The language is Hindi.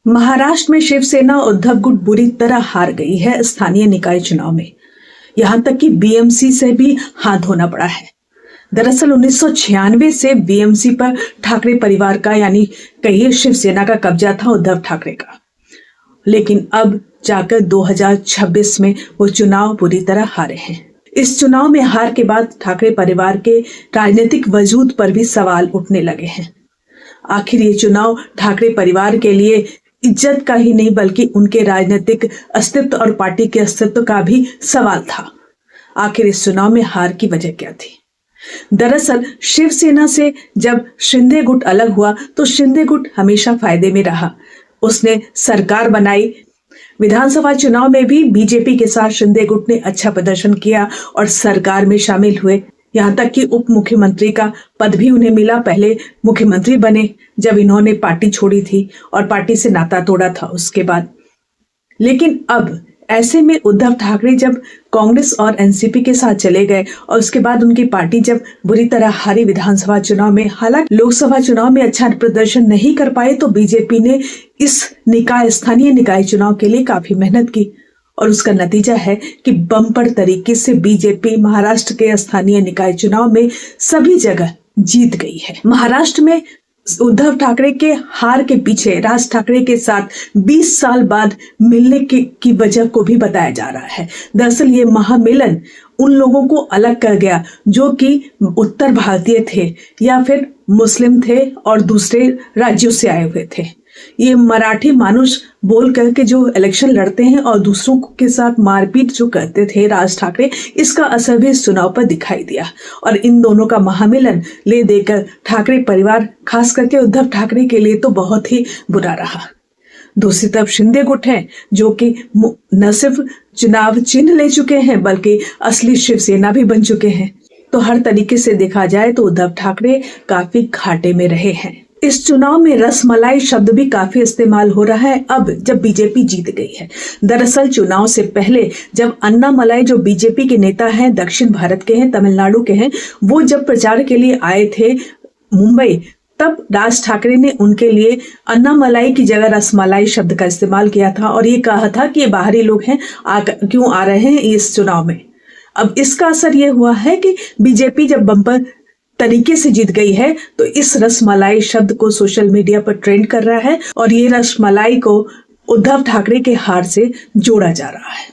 महाराष्ट्र में शिवसेना उद्धव गुट बुरी तरह हार गई है स्थानीय निकाय चुनाव में। यहां तक कि बीएमसी से भी हाथ धोना पड़ा है। दरअसल 1996 से बीएमसी पर ठाकरे परिवार का यानी कहिए शिवसेना का कब्जा था उद्धव ठाकरे का, लेकिन अब जाकर 2026 में वो चुनाव बुरी तरह हारे हैं। इस चुनाव में हार के बाद ठाकरे परिवार के राजनीतिक वजूद पर भी सवाल उठने लगे हैं। आखिर ये चुनाव ठाकरे परिवार के लिए इज्जत का ही नहीं बल्कि उनके राजनीतिक अस्तित्व और पार्टी के अस्तित्व का भी सवाल था। आखिर इस चुनाव में हार की वजह क्या थी? दरअसल शिवसेना से जब शिंदे गुट अलग हुआ तो शिंदे गुट हमेशा फायदे में रहा। उसने सरकार बनाई। विधानसभा चुनाव में भी बीजेपी के साथ शिंदे गुट ने अच्छा प्रदर्शन किया और सरकार में शामिल हुए। यहाँ तक कि उप मुख्यमंत्री का पद भी उन्हें मिला। पहले मुख्यमंत्री बने जब इन्होंने पार्टी छोड़ी थी और पार्टी से नाता तोड़ा था उसके बाद। लेकिन अब ऐसे में उद्धव ठाकरे जब कांग्रेस और एनसीपी के साथ चले गए और उसके बाद उनकी पार्टी जब बुरी तरह हारी विधानसभा चुनाव में, हालांकि लोकसभा चुनाव में अच्छा प्रदर्शन नहीं कर पाए, तो बीजेपी ने इस स्थानीय निकाय चुनाव के लिए काफी मेहनत की और उसका नतीजा है कि बम्पर तरीके से बीजेपी महाराष्ट्र के स्थानीय निकाय चुनाव में सभी जगह जीत गई है। महाराष्ट्र में उद्धव ठाकरे के हार के पीछे राज ठाकरे के साथ 20 साल बाद मिलने की वजह को भी बताया जा रहा है। दरअसल ये महामिलन उन लोगों को अलग कर गया जो कि उत्तर भारतीय थे या फिर मुस्लिम थे और दूसरे राज्यों से आए हुए थे। ये मराठी मानुष बोल करके जो इलेक्शन लड़ते हैं और दूसरों के साथ मारपीट जो करते थे राज ठाकरे, इसका असर भी इस चुनाव पर दिखाई दिया और इन दोनों का महामिलन ले देकर ठाकरे परिवार, खास करके उद्धव ठाकरे के लिए तो बहुत ही बुरा रहा। दूसरी तरफ शिंदे गुट हैं जो कि न सिर्फ चुनाव चिन्ह ले चुके हैं बल्कि असली शिवसेना भी बन चुके हैं। तो हर तरीके से देखा जाए तो उद्धव ठाकरे काफी घाटे में रहे हैं। इस चुनाव में रसमलाई शब्द भी काफी इस्तेमाल हो रहा है अब जब बीजेपी जीत गई है। दरअसल चुनाव से पहले जब अन्नामलाई जो बीजेपी के नेता हैं, दक्षिण भारत के हैं, तमिलनाडु के हैं, वो जब प्रचार के लिए आए थे मुंबई, तब राज ठाकरे ने उनके लिए अन्नामलाई की जगह रसमलाई शब्द का इस्तेमाल किया था और ये कहा था कि ये बाहरी लोग हैं, क्यों आ रहे हैं इस चुनाव में। अब इसका असर ये हुआ है कि बीजेपी जब बम्पर तरीके से जीत गई है तो इस रसमलाई शब्द को सोशल मीडिया पर ट्रेंड कर रहा है और ये रसमलाई को उद्धव ठाकरे के हार से जोड़ा जा रहा है।